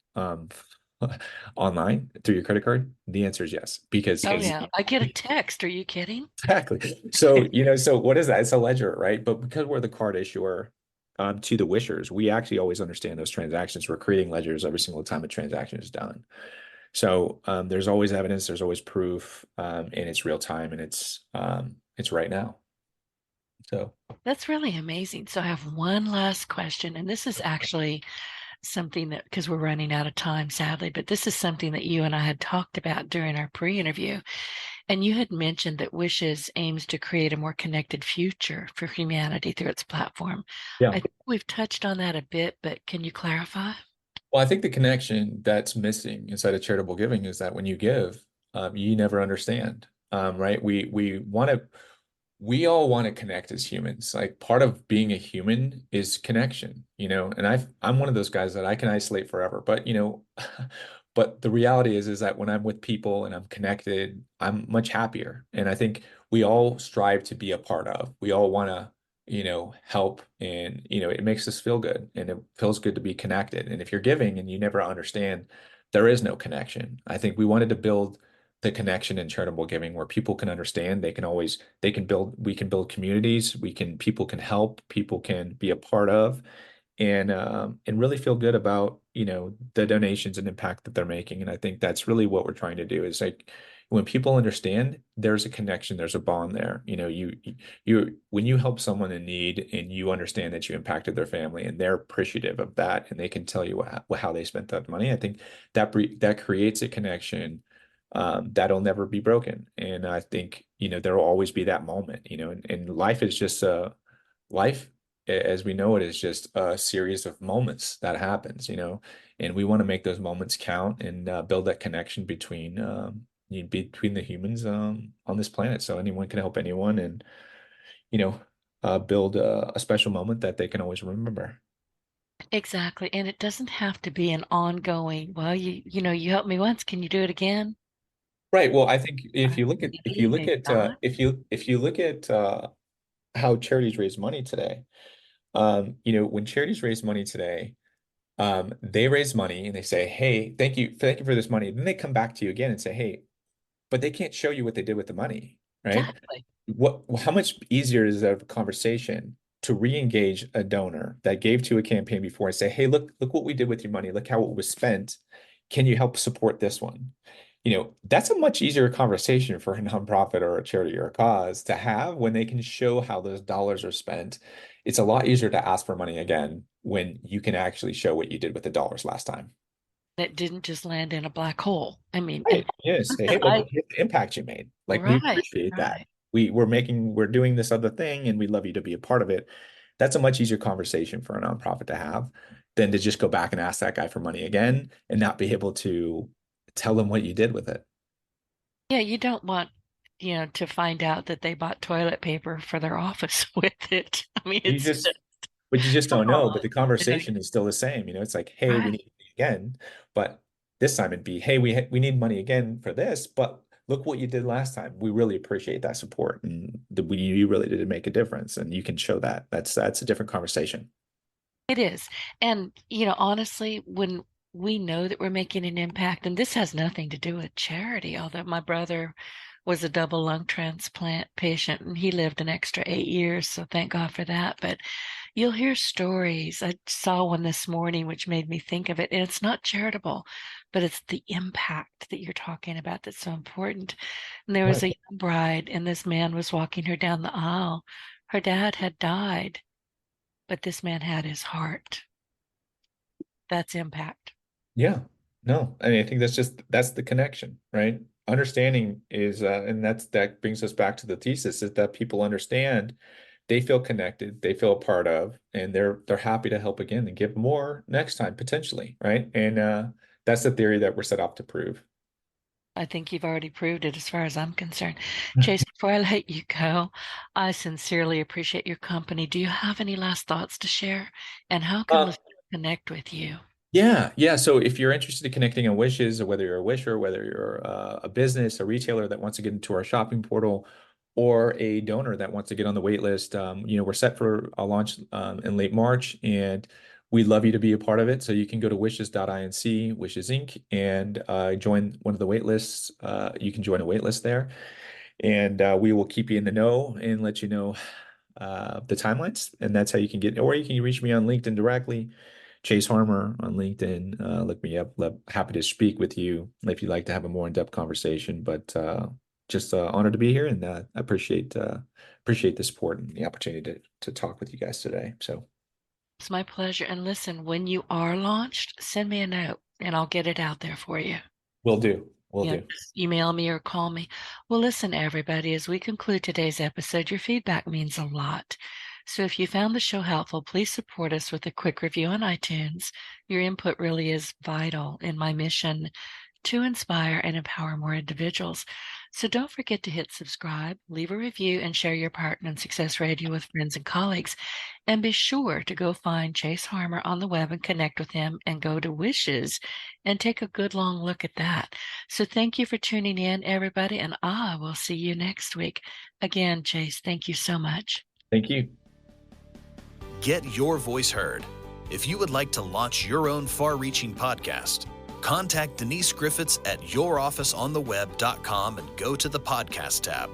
online through your credit card? The answer is yes, because Oh yeah, I get a text. Are you kidding? exactly. So, so what is that? It's a ledger, right? But because we're the card issuer to the wishers, we actually always understand those transactions. We're creating ledgers every single time a transaction is done. So there's always evidence, there's always proof, and it's real time and it's right now. So That's really amazing. So I have one last question, and this is actually something that, because we're running out of time, sadly, but this is something that you and I had talked about during our pre-interview. And you had mentioned that Wishes aims to create a more connected future for humanity through its platform. yeah. I think we've touched on that a bit, but can you clarify? Well, I think the connection that's missing inside of charitable giving is that when you give, you never understand, right? We all want to connect as humans. Like part of being a human is connection, and I'm one of those guys that I can isolate forever. But but the reality is that when I'm with people and I'm connected, I'm much happier. And I think we all strive to be a part of. We all want to, help, and it makes us feel good and it feels good to be connected. And if you're giving and you never understand, there is no connection. I think we wanted to build the connection in charitable giving where people can understand, we can build communities, people can help, people can be a part of, and really feel good about, the donations and impact that they're making. And I think that's really what we're trying to do is like when people understand there's a connection, there's a bond there. When you help someone in need and you understand that you impacted their family and they're appreciative of that and they can tell you how they spent that money, I think that creates a connection that'll never be broken. And I think, there will always be that moment, and life is just life as we know it is just a series of moments that happens, and we want to make those moments count and build that connection between the humans on this planet so anyone can help anyone and, you know, build a special moment that they can always remember. Exactly. And it doesn't have to be an ongoing, well, you helped me once, can you do it again? Right. Well, I think Maybe, maybe not. if you look at how charities raise money today, when charities raise money today, they raise money and they say, "Hey, thank you for this money." Then they come back to you again and say, "Hey," but they can't show you what they did with the money, right? Exactly. How much easier is that conversation to re-engage a donor that gave to a campaign before and say, "Hey, look what we did with your money. Look how it was spent. Can you help support this one?" That's a much easier conversation for a nonprofit or a charity or a cause to have when they can show how those dollars are spent. It's a lot easier to ask for money again when you can actually show what you did with the dollars last time. That didn't just land in a black hole. I mean, and Right. Yes. Hey, look, I, here's the impact you made. Like we right, appreciate that. right. We're doing this other thing and we'd love you to be a part of it. That's a much easier conversation for a nonprofit to have than to just go back and ask that guy for money again and not be able to tell them what you did with it. Yeah, you don't want, to find out that they bought toilet paper for their office with it. I mean, You it's just, but you just come don't know. But on. the conversation is still the same. It's like, hey, we Right. need money again, but this time it'd be, hey, we need money again for this, but look what you did last time. We really appreciate that support, and you really did make a difference, and you can show that. That's a different conversation. It is. And, honestly, when we know that we're making an impact, and this has nothing to do with charity, although my brother was a double lung transplant patient and he lived an extra 8 years. So thank God for that. But you'll hear stories. I saw one this morning, which made me think of it. And it's not charitable, but it's the impact that you're talking about that's so important. And there was Right. a young bride, and this man was walking her down the aisle. Her dad had died, but this man had his heart. That's impact. Yeah. No, I mean, I think that's the connection, right? Understanding is, and that brings us back to the thesis is that people understand, they feel connected, they feel a part of, and they're happy to help again and give more next time potentially, right? And that's the theory that we're set off to prove. I think you've already proved it as far as I'm concerned. Chase, before I let you go, I sincerely appreciate your company. Do you have any last thoughts to share? And how can Uh, listeners connect with you? Yeah. So if you're interested in connecting on Wishes, or whether you're a wisher, whether you're a business, a retailer that wants to get into our shopping portal, or a donor that wants to get on the wait list, we're set for a launch in late March, and we'd love you to be a part of it. So you can go to wishes.inc, Wishes Inc., and join one of the wait lists. You can join a wait list there, and we will keep you in the know and let you know the timelines. And that's how you can get, or you can reach me on LinkedIn directly. Chase Harmer on LinkedIn. Look me up. Happy to speak with you if you'd like to have a more in-depth conversation. But just honored to be here, and I appreciate the support and the opportunity to talk with you guys today. So It's my pleasure. And listen, when you are launched, send me a note and I'll get it out there for you. we'll do. We'll Yeah, do. just email me or call me. Well, listen, everybody, as we conclude today's episode, your feedback means a lot. So if you found the show helpful, please support us with a quick review on iTunes. Your input really is vital in my mission to inspire and empower more individuals. So don't forget to hit subscribe, leave a review, and share your Partner in Success Radio with friends and colleagues. And be sure to go find Chase Harmer on the web and connect with him, and go to Wishes and take a good long look at that. So thank you for tuning in, everybody, and I will see you next week. Again, Chase, thank you so much. Thank you. Get your voice heard. If you would like to launch your own far-reaching podcast, contact Denise Griffiths at yourofficeontheweb.com and go to the podcast tab.